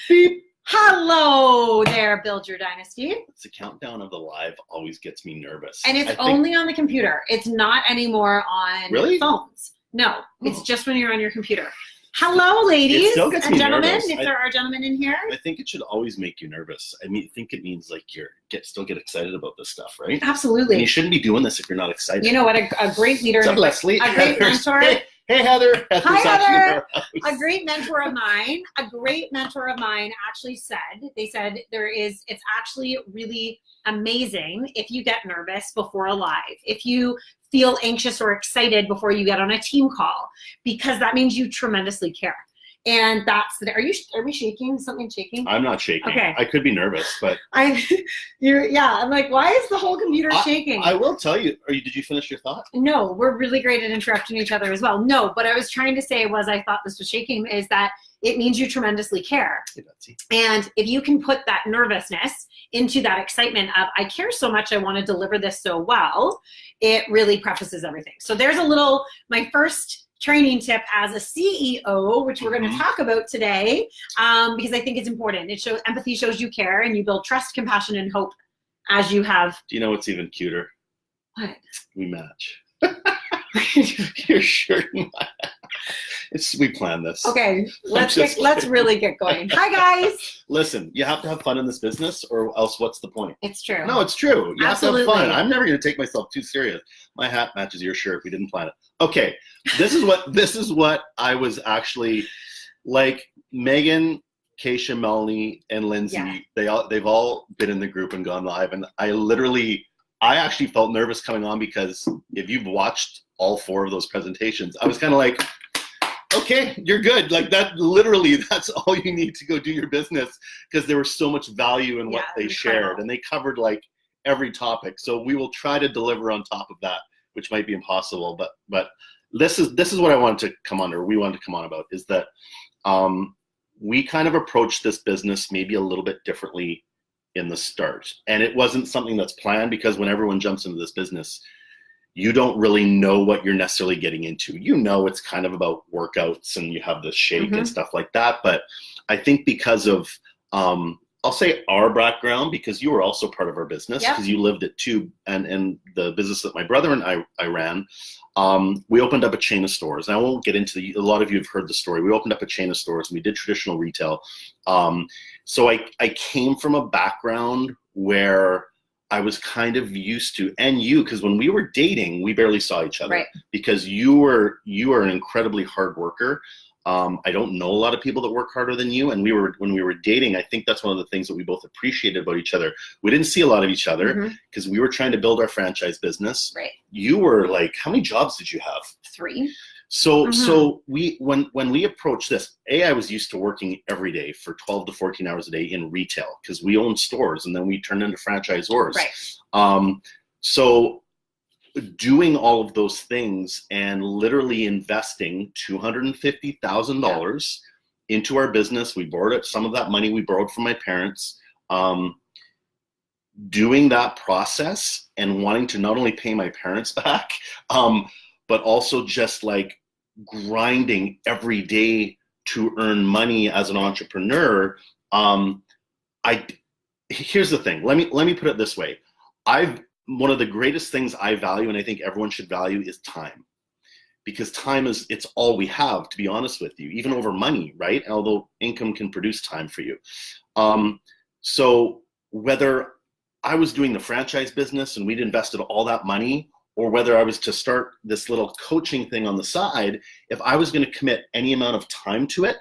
Beep. Hello there, Build Your Dynasty. It's the countdown of the live always gets me nervous. And it's only on the computer. It's not anymore on phones. No, it's just when you're on your computer. Hello, ladies and gentlemen, if there are gentlemen in here. I think it should always make you nervous. I think it means like still get excited about this stuff, right? Absolutely. And you shouldn't be doing this if you're not excited. You know what? A great leader. What's up, Leslie? A great mentor. Hey, Heather. Hi, Heather. A great mentor of mine actually said, it's actually really amazing if you get nervous before a live, if you feel anxious or excited before you get on a team call, because that means you tremendously care. And are we shaking? Something shaking? I'm not shaking. Okay. I could be nervous, but I'm like, why is the whole computer shaking? I will tell you. Did you finish your thought? No, we're really great at interrupting each other as well. No, what I was trying to say was I thought this was shaking is that it means you tremendously care. Hey, Betsy. And if you can put that nervousness into that excitement of, I care so much, I want to deliver this so well, it really prefaces everything. So there's my first training tip as a CEO, which we're going to talk about today, because I think it's important. Empathy shows you care, and you build trust, compassion, and hope as you have. Do you know what's even cuter? What? We match. Your shirt and mine. We planned this. Okay, let's really get going. Hi, guys. Listen, you have to have fun in this business, or else what's the point? It's true. No, it's true. You Absolutely. have to have fun. I'm never going to take myself too serious. My hat matches your shirt. We didn't plan it. Okay, this is what I was actually like. Megan, Keisha, Melanie, and Lindsay. Yeah. They've all been in the group and gone live, and I actually felt nervous coming on, because if you've watched all 4 of those presentations, I was kind of like, okay, you're good. Like that's all you need to go do your business, because there was so much value in what they shared, and they covered like every topic. So we will try to deliver on top of that, which might be impossible. But this is what I wanted to come on, or we wanted to come on about, is that we kind of approached this business maybe a little bit differently in the start. And it wasn't something that's planned, because when everyone jumps into this business, you don't really know what you're necessarily getting into. It's kind of about workouts, and you have the shake and stuff like that. But I think because of, I'll say our background, because you were also part of our business, because you lived it too. And the business that my brother and I ran, we opened up a chain of stores. And I won't get into a lot of you have heard the story. We opened up a chain of stores, and we did traditional retail. So I came from a background where I was kind of used to, and because when we were dating, we barely saw each other, because you are an incredibly hard worker. I don't know a lot of people that work harder than you. And when we were dating, I think that's one of the things that we both appreciated about each other. We didn't see a lot of each other because we were trying to build our franchise business. Right. You were like, how many jobs did you have? 3. So when we approached this, I was used to working every day for 12 to 14 hours a day in retail, because we owned stores, and then we turned into franchisors. Right. So doing all of those things and literally investing $250,000 into our business. We borrowed it. Some of that money we borrowed from my parents. Doing that process and wanting to not only pay my parents back, but also just like grinding every day to earn money as an entrepreneur. Here's the thing. Let me put it this way. One of the greatest things I value, and I think everyone should value, is time. Because time it's all we have, to be honest with you, even over money, right? Although income can produce time for you. So whether I was doing the franchise business and we'd invested all that money, or whether I was to start this little coaching thing on the side, if I was going to commit any amount of time to it,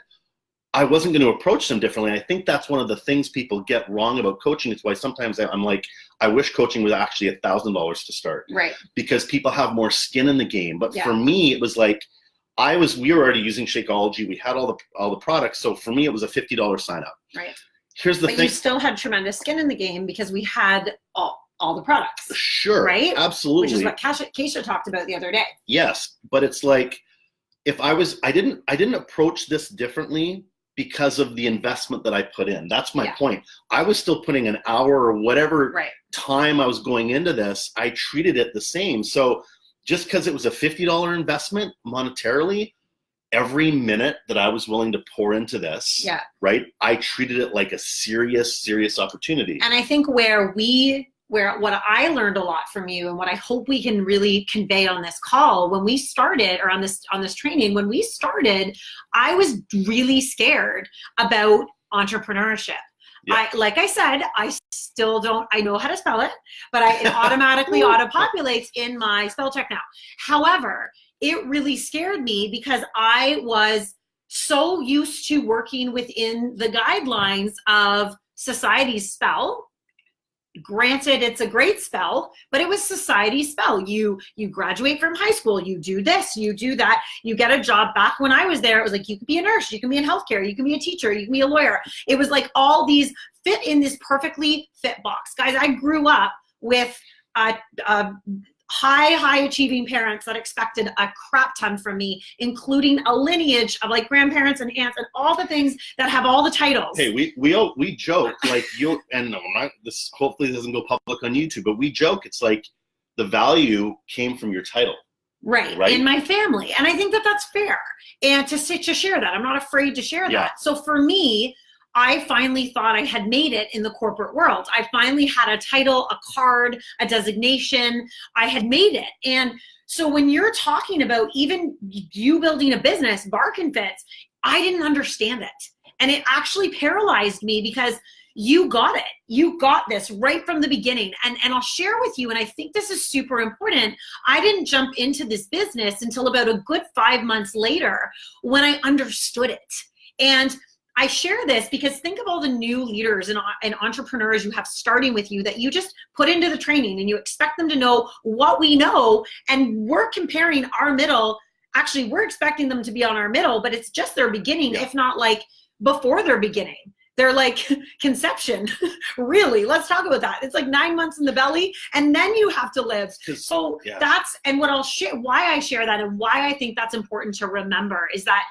I wasn't going to approach them differently. I think that's one of the things people get wrong about coaching. It's why sometimes I'm like, I wish coaching was actually $1,000 to start. Right. Because people have more skin in the game. But for me, it was like, we were already using Shakeology. We had all the products. So for me, it was a $50 sign up. Right. Here's the thing. But you still had tremendous skin in the game because we had all the products. Sure. Right? Absolutely. Which is what Keisha talked about the other day. Yes. But it's like, I didn't approach this differently because of the investment that I put in. That's my point. I was still putting an hour or whatever time I was going into this. I treated it the same. So just because it was a $50 investment monetarily, Mm-hmm. every minute that I was willing to pour into this, Yeah. right, I treated it like a serious opportunity. And I think where what I learned a lot from you, and what I hope we can really convey on this call, when we started, or on this training, when we started, I was really scared about entrepreneurship. Yeah. Like I said, I still don't, I know how to spell it, but it automatically auto-populates in my spell check now. However, it really scared me because I was so used to working within the guidelines of society's spell. Granted, it's a great spell, but it was society's spell. You graduate from high school, you do this, you do that, you get a job. Back when I was there, it was like, you can be a nurse, you can be in healthcare, you can be a teacher, you can be a lawyer. It was like all these fit in this perfectly fit box. Guys, I grew up with high achieving parents that expected a crap ton from me, including a lineage of like grandparents and aunts and all the things that have all the titles. Hey, we joke like this hopefully doesn't go public on YouTube, but we joke it's like the value came from your title. Right. In my family. And I think that that's fair. And to share that, I'm not afraid to share that. So for me, I finally thought I had made it in the corporate world. I finally had a title, a card, a designation. I had made it. And so when you're talking about even you building a business, Bark and Fits, I didn't understand it. And it actually paralyzed me because you got it. You got this right from the beginning. And I'll share with you, and I think this is super important. I didn't jump into this business until about a good 5 months later when I understood it. And I share this because think of all the new leaders and entrepreneurs you have starting with you that you just put into the training, and you expect them to know what we know. And we're comparing our middle. Actually, we're expecting them to be on our middle, but it's just their beginning, if not like before their beginning. They're like conception. Really, let's talk about that. It's like 9 months in the belly, and then you have to live. So that's, and what I'll share, why I share that and why I think that's important to remember is that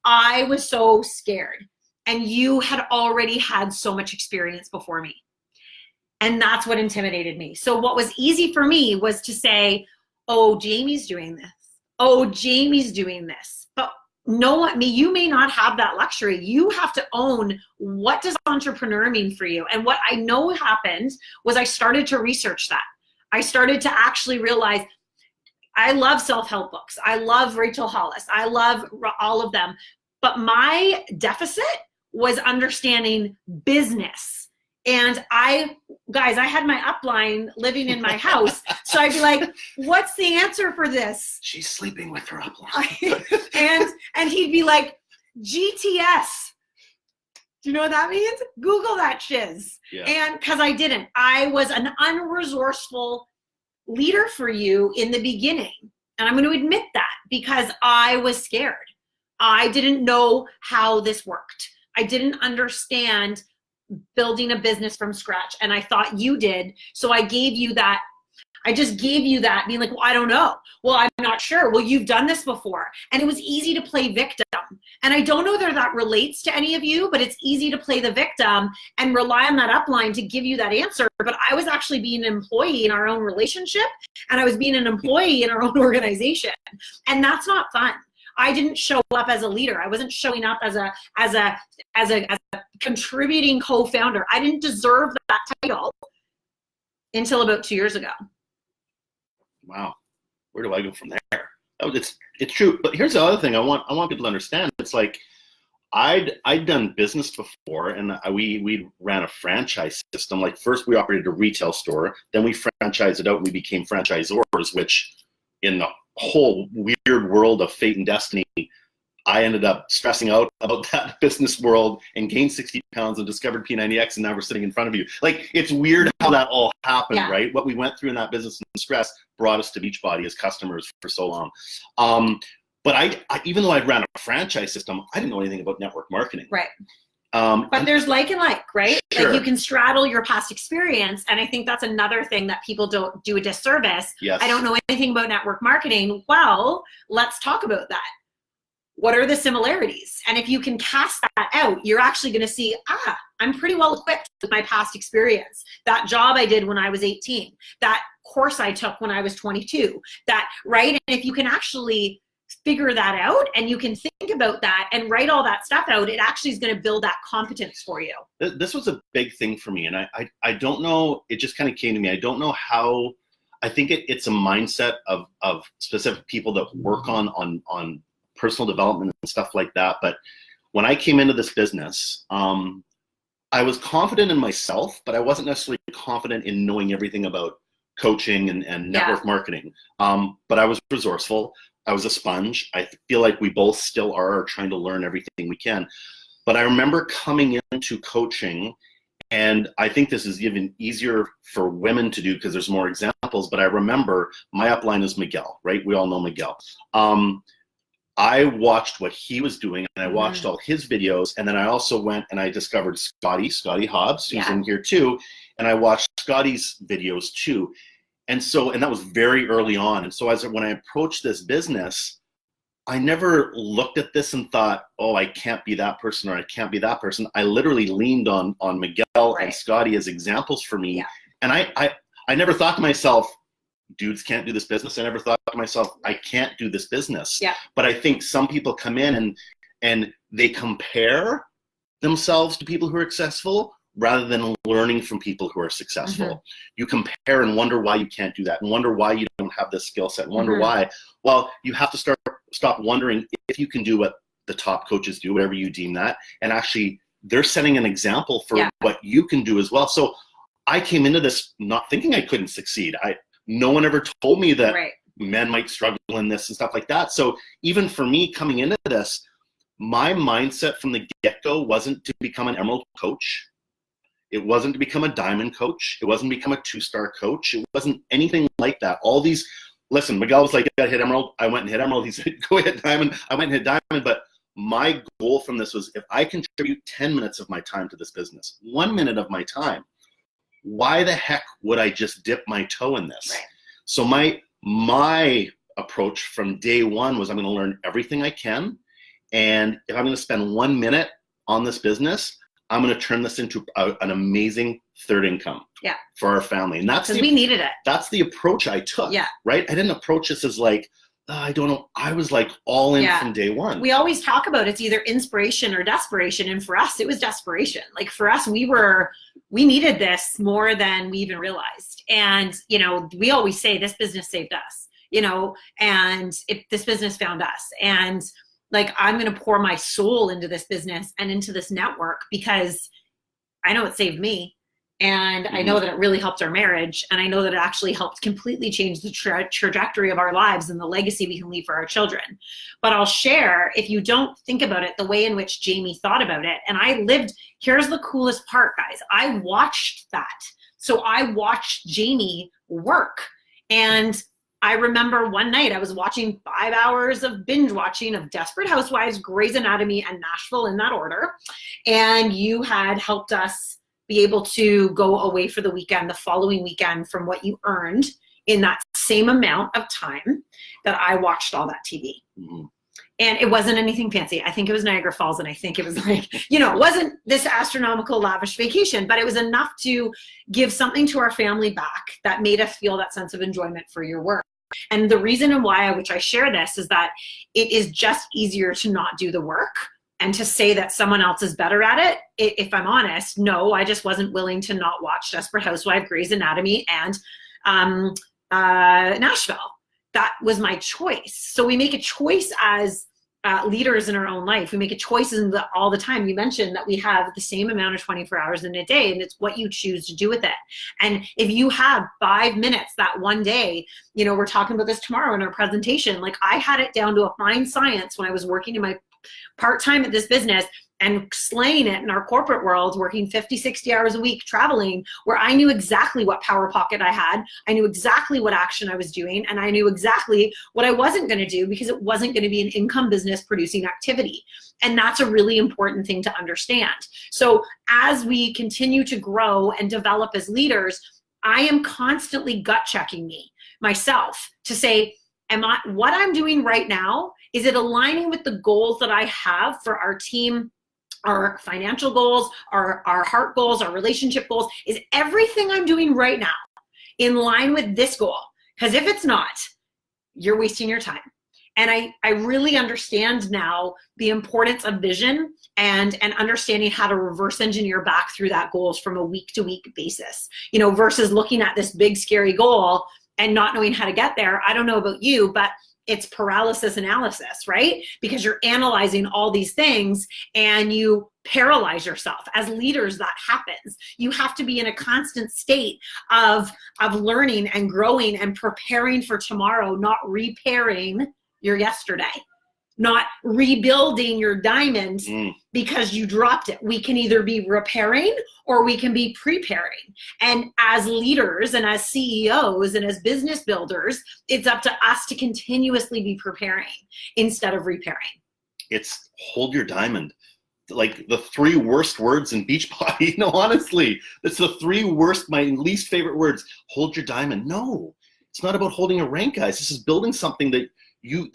I was so scared. And you had already had so much experience before me. And that's what intimidated me. So what was easy for me was to say, oh, Jamie's doing this. Oh, Jamie's doing this. But you may not have that luxury. You have to own, what does entrepreneur mean for you? And what I know happened was I started to research that. I started to actually realize I love self-help books. I love Rachel Hollis. I love all of them. But my deficit was understanding business. And I had my upline living in my house. So I'd be like, what's the answer for this? She's sleeping with her upline. and he'd be like, GTS. Do you know what that means? Google that shiz. Yeah. And because I didn't. I was an unresourceful leader for you in the beginning. And I'm going to admit that because I was scared. I didn't know how this worked. I didn't understand building a business from scratch, and I thought you did. So I gave you that. I just gave you that, being like, well, I don't know. Well, I'm not sure. Well, you've done this before. And it was easy to play victim. And I don't know whether that relates to any of you, but it's easy to play the victim and rely on that upline to give you that answer. But I was actually being an employee in our own relationship, and I was being an employee in our own organization. And that's not fun. I didn't show up as a leader. I wasn't showing up as a contributing co-founder. I didn't deserve that title until about 2 years ago. Wow, where do I go from there? It's true, but here's the other thing I want people to understand. It's like I'd done business before, and we ran a franchise system. Like first we operated a retail store, then we franchised it out, and we became franchisors, which in the whole weird world of fate and destiny, I ended up stressing out about that business world and gained 60 pounds and discovered P90X, and now we're sitting in front of you. Like, it's weird how that all happened, right? What we went through in that business and stress brought us to Beachbody as customers for so long. But I even though I ran a franchise system, I didn't know anything about network marketing. Right. But there's like and like, right? Sure. Like you can straddle your past experience. And I think that's another thing that people don't do a disservice. Yes. I don't know anything about network marketing. Well, let's talk about that. What are the similarities? And if you can cast that out, you're actually going to see, I'm pretty well equipped with my past experience. That job I did when I was 18, that course I took when I was 22, that, right? And if you can actually figure that out and you can think about that and write all that stuff out, it actually is going to build that competence for you. This was a big thing for me. And I don't know, it just kind of came to me. I don't know how, I think it's a mindset of specific people that work on personal development and stuff like that. But when I came into this business, I was confident in myself, but I wasn't necessarily confident in knowing everything about coaching and network marketing. But I was resourceful. I was a sponge. I feel like we both still are trying to learn everything we can. But I remember coming into coaching, and I think this is even easier for women to do because there's more examples, but I remember my upline is Miguel, right? We all know Miguel. I watched what he was doing, and I watched all his videos, and then I also went and I discovered Scotty Hobbs, who's in here too, and I watched Scotty's videos too. And that was very early on. And so when I approached this business, I never looked at this and thought, oh, I can't be that person or I can't be that person. I literally leaned on Miguel and Scotty as examples for me. Yeah. And I never thought to myself, dudes can't do this business. I never thought to myself, I can't do this business. Yeah. But I think some people come in and they compare themselves to people who are successful rather than learning from people who are successful. You compare and wonder why you can't do that and wonder why you don't have this skill set and wonder why. Well, you have to stop wondering if you can do what the top coaches do, whatever you deem that, and actually they're setting an example for what you can do as well. So I came into this not thinking I couldn't succeed. No one ever told me that men might struggle in this and stuff like that. So even for me coming into this, my mindset from the get-go wasn't to become an emerald coach. It wasn't to become a diamond coach. It wasn't to become a 2-star coach. It wasn't anything like that. Listen, Miguel was like, I hit emerald. I went and hit emerald. He said, go hit diamond. I went and hit diamond. But my goal from this was, if I contribute 10 minutes of my time to this business, 1 minute of my time, why the heck would I just dip my toe in this? Right. So my approach from day one was, I'm going to learn everything I can. And if I'm going to spend 1 minute on this business, I'm going to turn this into an amazing third income for our family. And that's we needed it. That's the approach I took, right? I didn't approach this as like, I don't know. I was like all in from day one. We always talk about it's either inspiration or desperation. And for us, it was desperation. Like for us, we needed this more than we even realized. And, we always say this business saved us, and this business found us. And like, I'm going to pour my soul into this business and into this network because I know it saved me. And I know that it really helped our marriage. And I know that it actually helped completely change the trajectory of our lives and the legacy we can leave for our children. But I'll share, if you don't think about it, the way in which Jamie thought about it. And here's the coolest part, guys. I watched that. So I watched Jamie work. And I remember one night I was watching 5 hours of binge watching of Desperate Housewives, Grey's Anatomy, and Nashville in that order. And you had helped us be able to go away for the weekend, the following weekend, from what you earned in that same amount of time that I watched all that TV. And it wasn't anything fancy. I think it was Niagara Falls, and I think it was like, it wasn't this astronomical, lavish vacation, but it was enough to give something to our family back that made us feel that sense of enjoyment for your work. And the reason why I share this is that it is just easier to not do the work and to say that someone else is better at it. If I'm honest, no, I just wasn't willing to not watch Desperate Housewives, Grey's Anatomy, and Nashville. That was my choice. So we make a choice as leaders in our own life. We make a choice all the time. You mentioned that we have the same amount of 24 hours in a day, and it's what you choose to do with it. And if you have 5 minutes that one day, we're talking about this tomorrow in our presentation, like I had it down to a fine science when I was working in my part-time at this business and slaying it in our corporate world, working 50, 60 hours a week, traveling, where I knew exactly what power pocket I had. I knew exactly what action I was doing, and I knew exactly what I wasn't going to do because it wasn't going to be an income business producing activity. And that's a really important thing to understand. So as we continue to grow and develop as leaders, I am constantly gut checking myself to say, what I'm doing right now, is it aligning with the goals that I have for our team, our financial goals, our heart goals, our relationship goals? Is everything I'm doing right now in line with this goal? Because if it's not, you're wasting your time. And I really understand now the importance of vision and understanding how to reverse engineer back through that goals from a week to week basis, you know, versus looking at this big scary goal and not knowing how to get there. I don't know about you, but it's paralysis analysis, right? Because you're analyzing all these things and you paralyze yourself. As leaders, that happens. You have to be in a constant state of learning and growing and preparing for tomorrow, not repairing your yesterday, not rebuilding your diamond because you dropped it. We can either be repairing or we can be preparing. And as leaders and as CEOs and as business builders, it's up to us to continuously be preparing instead of repairing. It's hold your diamond. Like the 3 worst words in Beachbody. No, honestly, that's the 3 worst, my least favorite words. Hold your diamond. No, it's not about holding a rank, guys. This is building something that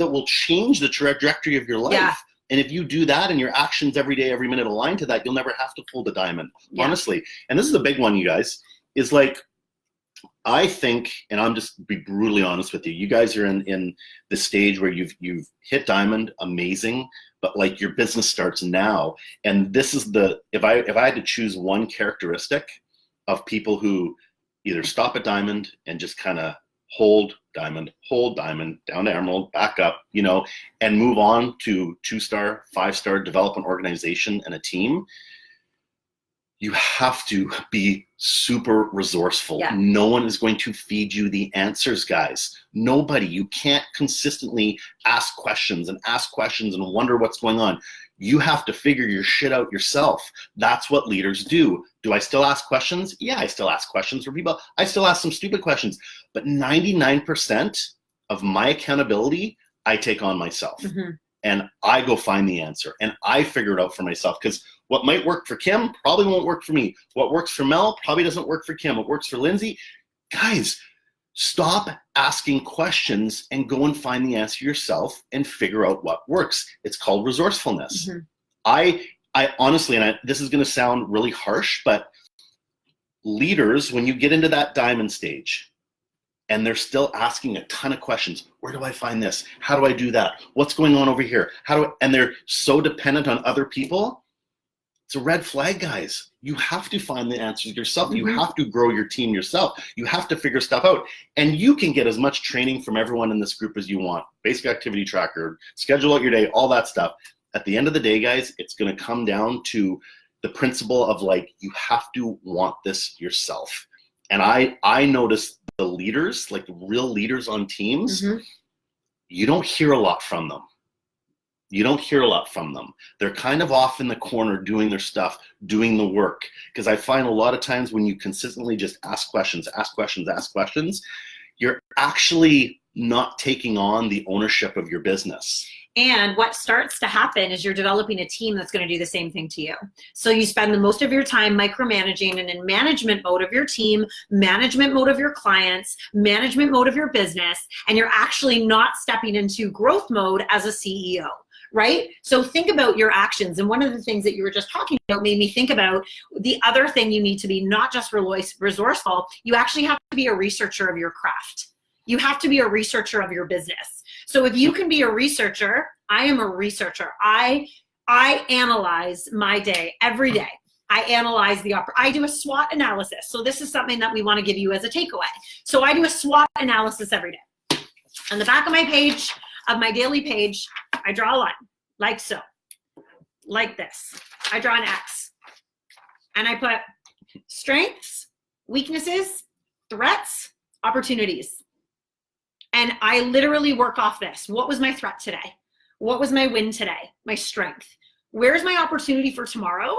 will change the trajectory of your life. Yeah. And if you do that and your actions every day, every minute align to that, you'll never have to hold a diamond, honestly. And this is a big one, you guys, is like, I think, and I'm just be brutally honest with you, you guys are in the stage where you've hit diamond, amazing, but like your business starts now. And this is if I had to choose one characteristic of people who either stop at diamond and just kind of hold diamond, down to emerald, back up, you know, and move on to 2-star, 5-star, develop an organization and a team, you have to be super resourceful. Yeah. No one is going to feed you the answers, guys. Nobody. You can't consistently ask questions and wonder what's going on. You have to figure your shit out yourself. That's what leaders do. Do I still ask questions? Yeah, I still ask questions for people. I still ask some stupid questions. But 99% of my accountability, I take on myself. Mm-hmm. And I go find the answer. And I figure it out for myself. Because what might work for Kim probably won't work for me. What works for Mel probably doesn't work for Kim. What works for Lindsay. Guys, stop asking questions and go and find the answer yourself and figure out what works. It's called resourcefulness. Mm-hmm. I honestly, and this is going to sound really harsh, but leaders, when you get into that diamond stage and they're still asking a ton of questions, where do I find this? How do I do that? What's going on over here? And they're so dependent on other people. It's a red flag, guys. You have to find the answers yourself. Mm-hmm. You have to grow your team yourself. You have to figure stuff out. And you can get as much training from everyone in this group as you want. Basic activity tracker, schedule out your day, all that stuff. At the end of the day, guys, it's going to come down to the principle of like, you have to want this yourself. And I notice the leaders, like the real leaders on teams, mm-hmm. you don't hear a lot from them. They're kind of off in the corner doing their stuff, doing the work. Because I find a lot of times when you consistently just ask questions, you're actually not taking on the ownership of your business. And what starts to happen is you're developing a team that's going to do the same thing to you. So you spend the most of your time micromanaging and in management mode of your team, management mode of your clients, management mode of your business, and you're actually not stepping into growth mode as a CEO. Right? So think about your actions. And one of the things that you were just talking about made me think about the other thing you need to be not just resourceful, you actually have to be a researcher of your craft. You have to be a researcher of your business. So if you can be a researcher, I am a researcher. I analyze my day every day. I analyze I do a SWOT analysis. So this is something that we want to give you as a takeaway. So I do a SWOT analysis every day. On the back of my page, of my daily page, I draw a line, like so, like this. I draw an X. And I put strengths, weaknesses, threats, opportunities. And I literally work off this. What was my threat today? What was my win today? My strength. Where's my opportunity for tomorrow?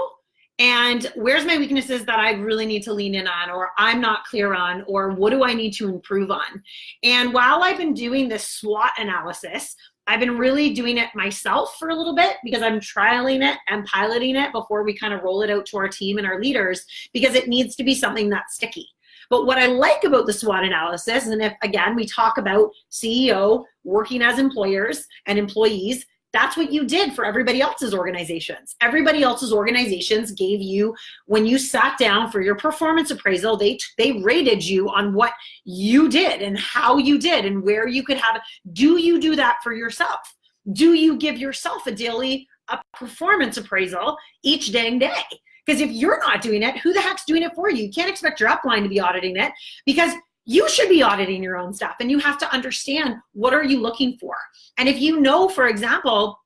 And where's my weaknesses that I really need to lean in on, or I'm not clear on, or what do I need to improve on? And while I've been doing this SWOT analysis, I've been really doing it myself for a little bit because I'm trialing it and piloting it before we kind of roll it out to our team and our leaders, because it needs to be something that's sticky. But what I like about the SWOT analysis, and if, again, we talk about CEO working as employers and employees, That's what you did for everybody else's organizations. Everybody else's organizations gave you, when you sat down for your performance appraisal, they rated you on what you did and how you did and where you could have it. Do you do that for yourself? Do you give yourself a performance appraisal each dang day? Because if you're not doing it, who the heck's doing it for you? You can't expect your upline to be auditing it, because you should be auditing your own stuff, and you have to understand, what are you looking for? And if you know, for example,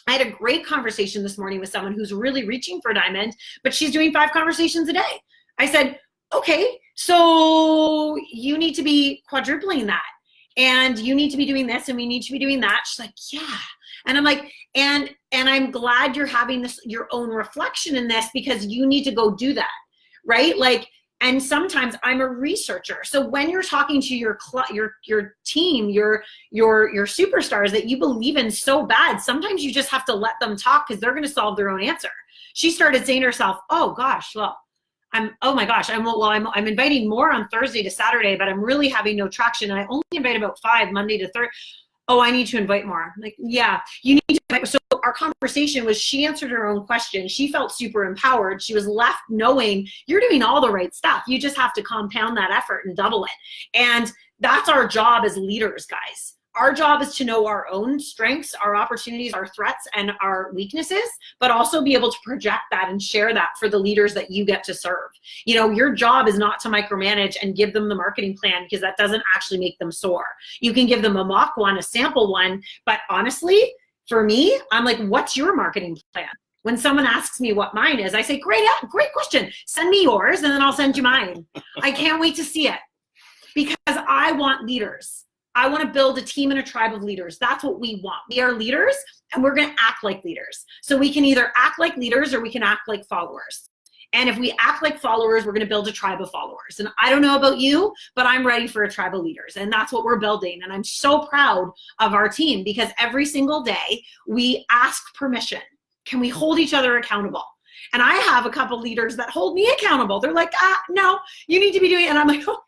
I had a great conversation this morning with someone who's really reaching for diamond, but she's doing 5 conversations a day. I said, okay, so you need to be quadrupling that, and you need to be doing this, and we need to be doing that. She's like, yeah. And I'm like, and I'm glad you're having this, your own reflection in this, because you need to go do that, right? Like, and sometimes I'm a researcher. So when you're talking to your team, your superstars that you believe in so bad, sometimes you just have to let them talk, because they're going to solve their own answer. She started saying to herself, oh gosh, well, I'm inviting more on Thursday to Saturday, but I'm really having no traction. And I only invite about 5 Monday to Thursday. Oh, I need to invite more. I'm like, yeah, you need to invite. So our conversation was, she answered her own question. She felt super empowered. She was left knowing you're doing all the right stuff. You just have to compound that effort and double it. And that's our job as leaders, guys. Our job is to know our own strengths, our opportunities, our threats, and our weaknesses, but also be able to project that and share that for the leaders that you get to serve. You know, your job is not to micromanage and give them the marketing plan, because that doesn't actually make them soar. You can give them a mock one, a sample one, but honestly, for me, I'm like, what's your marketing plan? When someone asks me what mine is, I say, great question. Send me yours, and then I'll send you mine. I can't wait to see it, because I want leaders. I want to build a team and a tribe of leaders. That's what we want. We are leaders, and we're going to act like leaders. So we can either act like leaders, or we can act like followers. And if we act like followers, we're going to build a tribe of followers. And I don't know about you, but I'm ready for a tribe of leaders. And that's what we're building. And I'm so proud of our team, because every single day we ask permission. Can we hold each other accountable? And I have a couple leaders that hold me accountable. They're like, no, you need to be doing it. And I'm like, oh,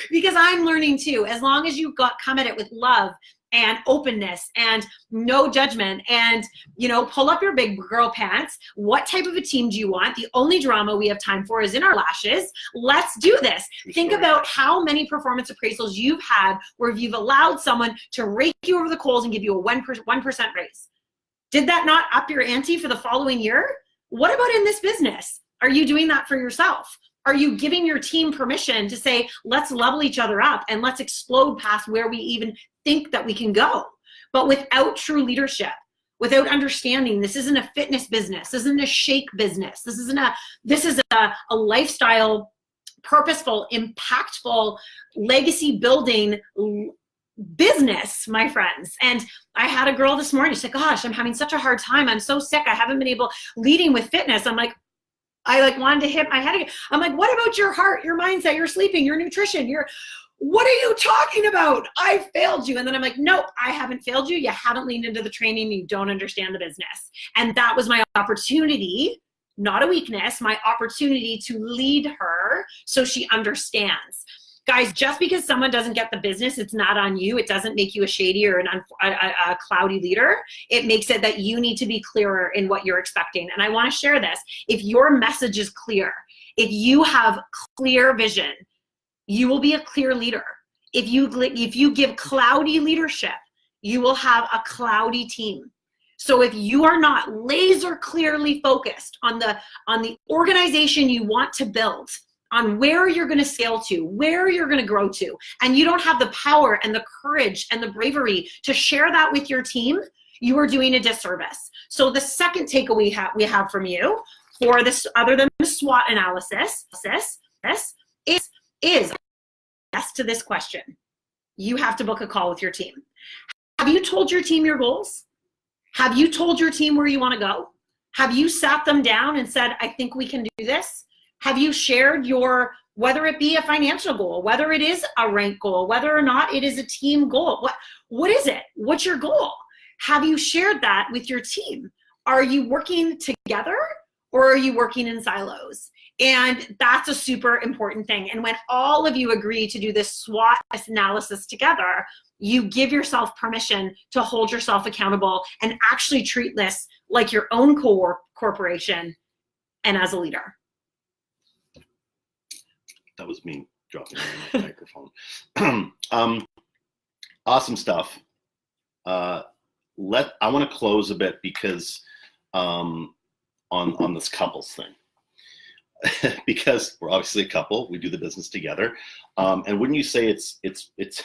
because I'm learning too. As long as you've come at it with love and openness and no judgment, and, you know, pull up your big girl pants. What type of a team do you want? The only drama we have time for is in our lashes. Let's do this. Think about how many performance appraisals you've had where you've allowed someone to rake you over the coals and give you a 1% raise. Did that not up your ante for the following year? What about in this business? Are you doing that for yourself? Are you giving your team permission to say, let's level each other up and let's explode past where we even think that we can go? But without true leadership, without understanding, this isn't a fitness business. This isn't a shake business. This is a lifestyle, purposeful, impactful, legacy building business, my friends. And I had a girl this morning. She's like, gosh, I'm having such a hard time. I'm so sick. I haven't been able leading with fitness. I'm like, I wanted to hit my head again. I'm like, what about your heart, your mindset, your sleeping, your nutrition, what are you talking about? I failed you. And then I'm like, nope, I haven't failed you. You haven't leaned into the training. You don't understand the business. And that was my opportunity, not a weakness, my opportunity to lead her so she understands. Guys, just because someone doesn't get the business, it's not on you. It doesn't make you a shady or a cloudy leader. It makes it that you need to be clearer in what you're expecting. And I want to share this. If your message is clear, if you have clear vision, you will be a clear leader. If you give cloudy leadership, you will have a cloudy team. So if you are not laser clearly focused on the organization you want to build, on where you're going to scale to, where you're going to grow to, and you don't have the power and the courage and the bravery to share that with your team, you are doing a disservice. So the second takeaway we have from you for this, other than the SWOT analysis, is yes to this question. You have to book a call with your team. Have you told your team your goals? Have you told your team where you want to go? Have you sat them down and said, I think we can do this? Have you shared whether it be a financial goal, whether it is a rank goal, whether or not it is a team goal? What is it? What's your goal? Have you shared that with your team? Are you working together, or are you working in silos? And that's a super important thing. And when all of you agree to do this SWOT analysis together, You give yourself permission to hold yourself accountable and actually treat this like your own corporation and as a leader. That was me dropping my microphone. Awesome stuff. I want to close a bit because on this couples thing, because we're obviously a couple, we do the business together. And wouldn't you say it's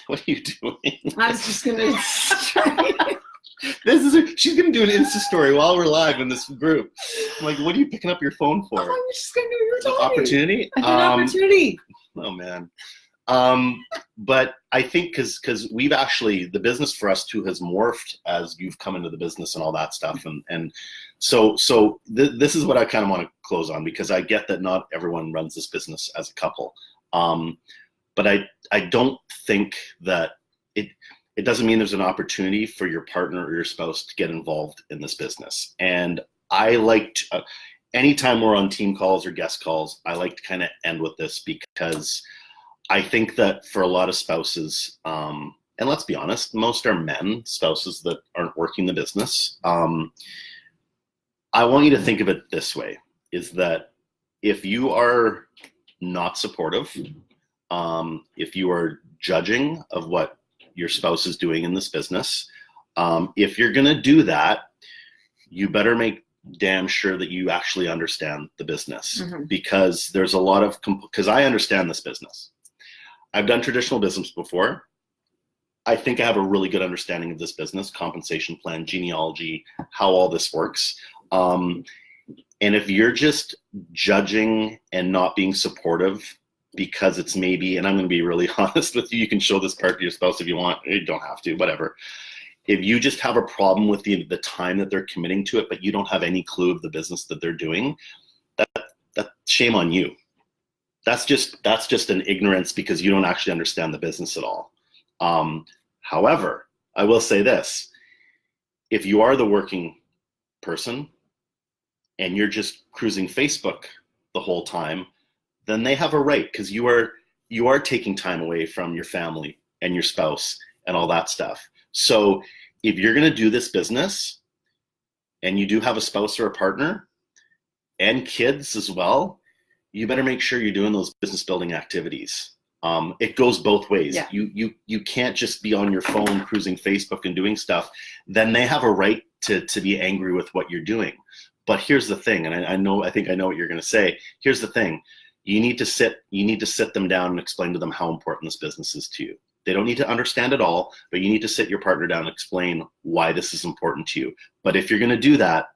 what are you doing? I was just gonna try. She's gonna do an Insta story while we're live in this group. I'm like, what are you picking up your phone for? Oh, I'm just gonna do your talking. Opportunity? An opportunity. Oh man. But I think because we've actually, the business for us too has morphed as you've come into the business and all that stuff. And so this is what I kind of want to close on, because I get that not everyone runs this business as a couple. But I don't think that it doesn't mean there's an opportunity for your partner or your spouse to get involved in this business. And I like to, anytime we're on team calls or guest calls, I like to kind of end with this, because I think that for a lot of spouses, and let's be honest, most are men, spouses that aren't working the business. I want you to think of it this way, is that if you are not supportive, if you are judging of what your spouse is doing in this business, if you're going to do that, you better make damn sure that you actually understand the business. Mm-hmm. Because there's a lot of, because I understand this business. I've done traditional business before. I think I have a really good understanding of this business, compensation plan, genealogy, how all this works. And if you're just judging and not being supportive because it's maybe, and I'm going to be really honest with you, you can show this part to your spouse if you want, you don't have to, whatever. If you just have a problem with the time that they're committing to it, but you don't have any clue of the business that they're doing, that shame on you. That's just an ignorance, because you don't actually understand the business at all. However, I will say this: if you are the working person and you're just cruising Facebook the whole time, then they have a right, because you are taking time away from your family and your spouse and all that stuff. So if you're going to do this business and you do have a spouse or a partner and kids as well, you better make sure you're doing those business building activities. It goes both ways. Yeah. You can't just be on your phone cruising Facebook and doing stuff. Then they have a right to be angry with what you're doing. But here's the thing, and I think I know what you're going to say. Here's the thing: you need to sit them down and explain to them how important this business is to you. They don't need to understand it all, but you need to sit your partner down and explain why this is important to you. But if you're going to do that,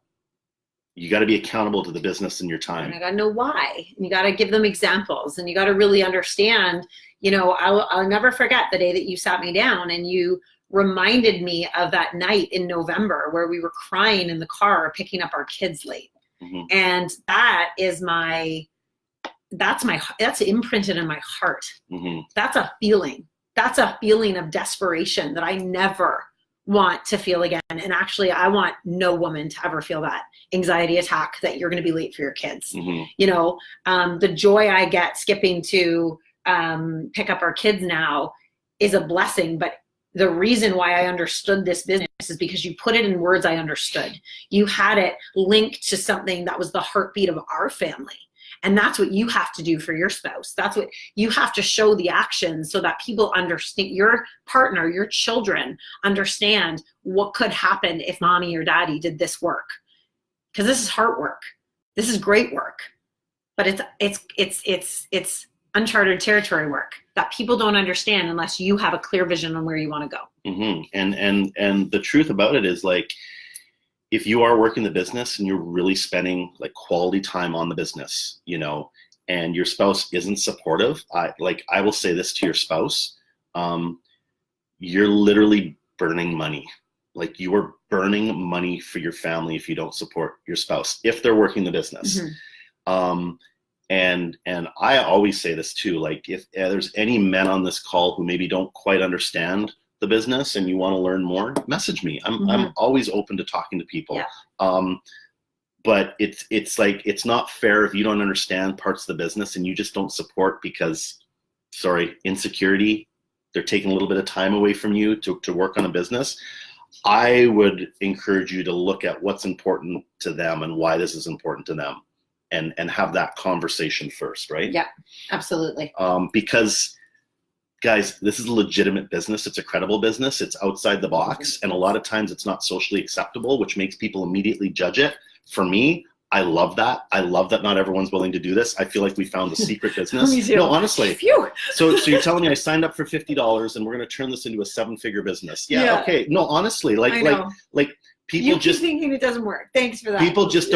you got to be accountable to the business and your time. And I got to know why. And you got to give them examples, and you got to really understand. I'll never forget the day that you sat me down and you reminded me of that night in November where we were crying in the car picking up our kids late. Mm-hmm. And that's imprinted in my heart. Mm-hmm. That's a feeling. That's a feeling of desperation that I never want to feel again. And actually, I want no woman to ever feel that anxiety attack that you're going to be late for your kids. Mm-hmm. The joy I get skipping to pick up our kids now is a blessing. But the reason why I understood this business is because you put it in words I understood. You had it linked to something that was the heartbeat of our family. And that's what you have to do for your spouse. That's what you have to show the actions so that people understand, your partner, your children understand what could happen if mommy or daddy did this work. Because this is hard work. This is great work. But it's uncharted territory work that people don't understand unless you have a clear vision on where you want to go. Mm-hmm. And the truth about it is, like, if you are working the business and you're really spending like quality time on the business, and your spouse isn't supportive, I will say this to your spouse: you're literally burning money. Like, you are burning money for your family if you don't support your spouse, if they're working the business. Mm-hmm. And I always say this too, like, if there's any men on this call who maybe don't quite understand the business and you want to learn more, message me. I'm always open to talking to people. Yeah. But it's like, it's not fair if you don't understand parts of the business and you just don't support because, insecurity, they're taking a little bit of time away from you to work on a business, I would encourage you to look at what's important to them and why this is important to them, and have that conversation first, right? Yeah, absolutely. Because guys, this is a legitimate business. It's a credible business. It's outside the box. And a lot of times it's not socially acceptable, which makes people immediately judge it. For me, I love that. I love that not everyone's willing to do this. I feel like we found a secret business. Me too. No, honestly. Phew. So you're telling me I signed up for $50 and we're going to turn this into a 7-figure business. Yeah. Okay. No, honestly, like people you just keep thinking it doesn't work. Thanks for that. People just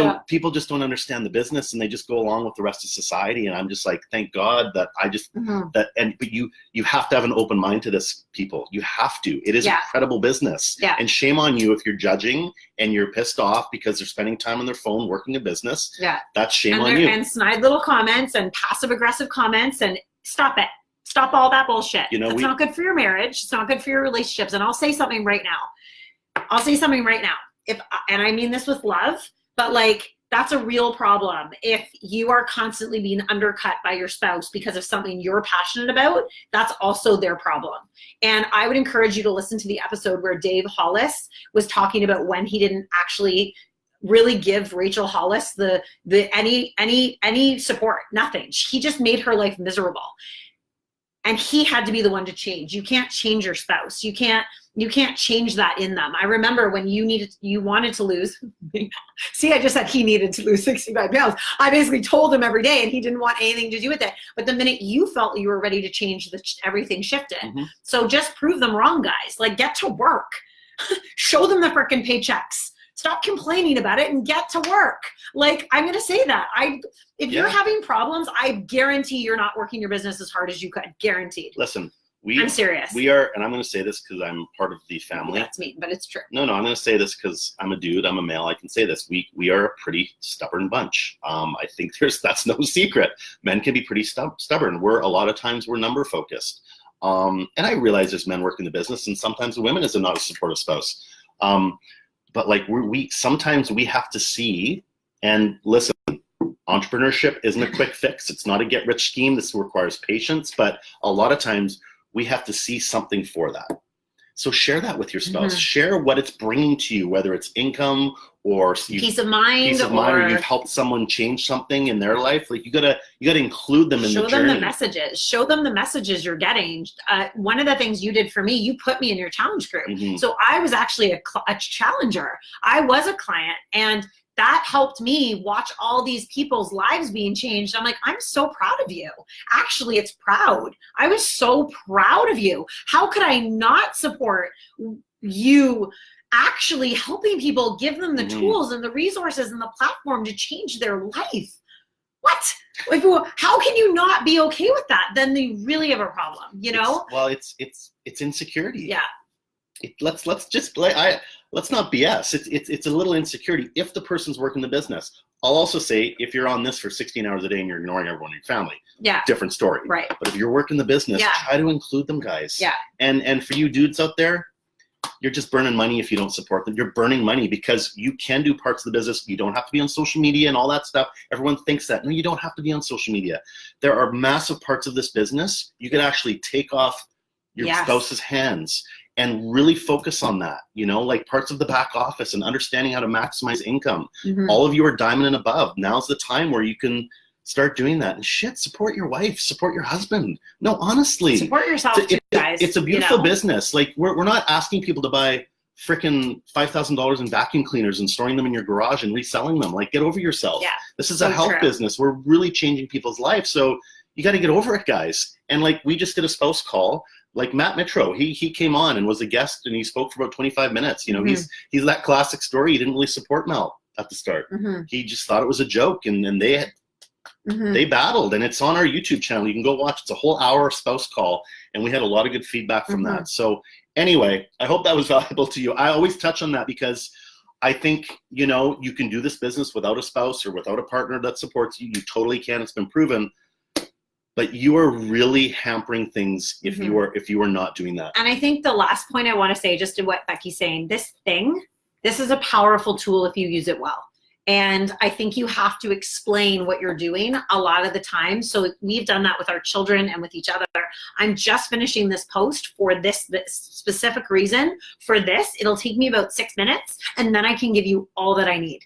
don't understand the business, and they just go along with the rest of society. And I'm just like, thank God that I just but you have to have an open mind to this, people. You have to. It is a credible business. Yeah. And shame on you if you're judging and you're pissed off because they're spending time on their phone working a business. Yeah. That's shame on you. And snide little comments and passive aggressive comments, and stop it. Stop all that bullshit. You know, it's not good for your marriage. It's not good for your relationships. And I'll say something right now. And I mean this with love, but like, that's a real problem. If you are constantly being undercut by your spouse because of something you're passionate about, that's also their problem. And I would encourage you to listen to the episode where Dave Hollis was talking about when he didn't actually really give Rachel Hollis any support, nothing. He just made her life miserable. And he had to be the one to change. You can't change your spouse. You can't change that in them. I remember when you wanted to lose. See, I just said he needed to lose 65 pounds. I basically told him every day, and he didn't want anything to do with it. But the minute you felt you were ready to change, everything shifted. So just prove them wrong, guys. Like, get to work. Show them the frickin' paychecks. Stop complaining about it and get to work. Like, I'm going to say that. If you're having problems, I guarantee you're not working your business as hard as you could. Guaranteed. Listen, I'm serious. We are, and I'm going to say this because I'm part of the family. That's me, but it's true. No, I'm going to say this because I'm a dude. I'm a male. I can say this. We are a pretty stubborn bunch. I think that's no secret. Men can be pretty stubborn. A lot of times we're number focused. And I realize there's men working the business, and sometimes the women is not a supportive spouse. But like sometimes we have to see and listen. Entrepreneurship isn't a quick fix. It's not a get-rich scheme. This requires patience, but a lot of times we have to see something for that. So share that with your spouse. Share what it's bringing to you, whether it's income or peace of mind, or you've helped someone change something in their life. Like you gotta include them in the journey. Show them the messages. Show them the messages you're getting. One of the things you did for me, you put me in your challenge group. So I was actually a challenger. I was a client, and that helped me watch all these people's lives being changed. I'm like, I'm so proud of you. Actually, it's proud. I was so proud of you. How could I not support you actually helping people, give them the tools and the resources and the platform to change their life? What? How can you not be okay with that? Then you really have a problem, you know? It's insecurity. Yeah. Let's not BS. It's a little insecurity if the person's working the business. I'll also say, if you're on this for 16 hours a day and you're ignoring everyone in your family, different story. Right. But if you're working the business, try to include them, guys. Yeah. And for you dudes out there, you're just burning money if you don't support them. You're burning money because you can do parts of the business. You don't have to be on social media and all that stuff. Everyone thinks that. No, you don't have to be on social media. There are massive parts of this business you could actually take off your spouse's hands and really focus on that, like parts of the back office and understanding how to maximize income. All of you are diamond and above. Now's the time where you can start doing that. And support your wife, support your husband. No, honestly. Support yourself too, guys. It's a beautiful business. Like, we're not asking people to buy frickin' $5,000 in vacuum cleaners and storing them in your garage and reselling them. Like, get over yourself. Yeah, this is a health business. We're really changing people's lives. So you got to get over it, guys. And like, we just did a spouse call. Like Matt Mitro, he came on and was a guest, and he spoke for about 25 minutes. He's that classic story. He didn't really support Mel at the start. He just thought it was a joke, and they battled, and it's on our YouTube channel. You can go watch. It's a whole hour spouse call, and we had a lot of good feedback from that. So anyway, I hope that was valuable to you. I always touch on that because I think, you can do this business without a spouse or without a partner that supports you. You totally can. It's been proven. But you are really hampering things if you are not doing that. And I think the last point I want to say, just to what Becky's saying, this is a powerful tool if you use it well. And I think you have to explain what you're doing a lot of the time. So we've done that with our children and with each other. I'm just finishing this post for this specific reason. For this, it'll take me about 6 minutes, and then I can give you all that I need.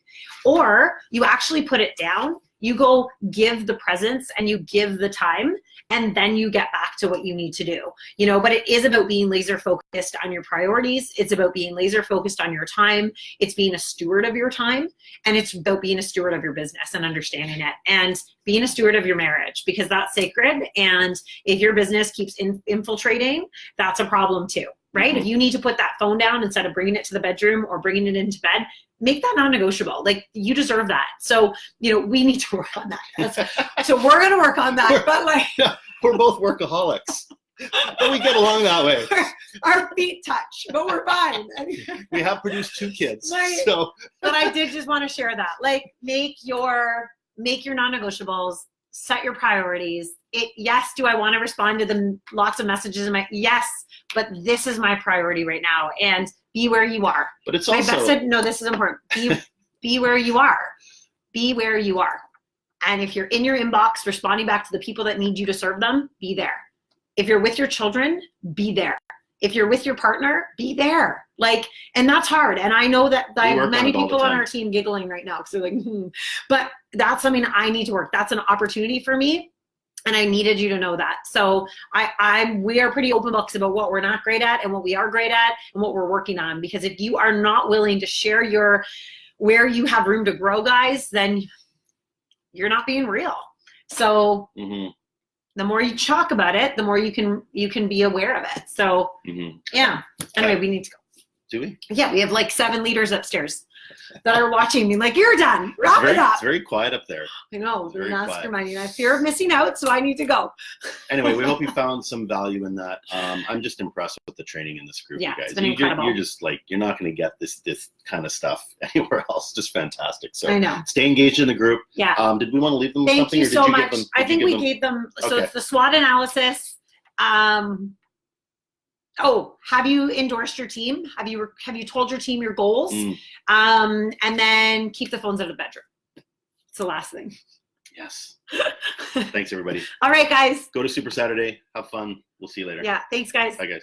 Or you actually put it down, you go give the presence and you give the time, and then you get back to what you need to do. You know, but it is about being laser focused on your priorities. It's about being laser focused on your time. It's being a steward of your time, and it's about being a steward of your business and understanding it, and being a steward of your marriage, because that's sacred. And if your business keeps infiltrating, that's a problem too, right? Mm-hmm. If you need to put that phone down instead of bringing it to the bedroom or bringing it into bed, make that non-negotiable. Like, you deserve that. So, you know, we need to work on that. So we're going to work on that. But like, we're both workaholics. But we get along that way. Our feet touch, but we're fine. We have produced 2 kids. Like, so. But I did just want to share that. Like, make your non-negotiables, set your priorities. Yes, do I want to respond to them? Lots of messages in my, yes, but this is my priority right now. And be where you are. But it's also, no, this is important. Be where you are. Be where you are. And if you're in your inbox responding back to the people that need you to serve them, be there. If you're with your children, be there. If you're with your partner, be there. Like, and that's hard. And I know that I have many people on our team giggling right now because they're like, but that's something I need to work. That's an opportunity for me. And I needed you to know that. So we are pretty open books about what we're not great at and what we are great at and what we're working on. Because if you are not willing to share where you have room to grow, guys, then you're not being real. So the more you talk about it, the more you can be aware of it. So yeah. Anyway, we need to go. Do we? Yeah, we have like 7 leaders upstairs that are watching me like, you're done. Wrap it up. It's very quiet up there. I know. They're masterminding. I have fear of missing out, so I need to go. Anyway, we hope you found some value in that. I'm just impressed with the training in this group, yeah, you guys. It's been incredible. You're just like, you're not going to get this kind of stuff anywhere else. Just fantastic. So I know. Stay engaged in the group. Yeah. Did we want to leave them with Thank something? you so much. Give them, I think we gave them. So it's the SWOT analysis. Have you endorsed your team? Have you told your team your goals? And then keep the phones out of the bedroom. It's the last thing. Yes. Thanks, everybody. All right, guys. Go to Super Saturday. Have fun. We'll see you later. Yeah. Thanks, guys. Bye, guys.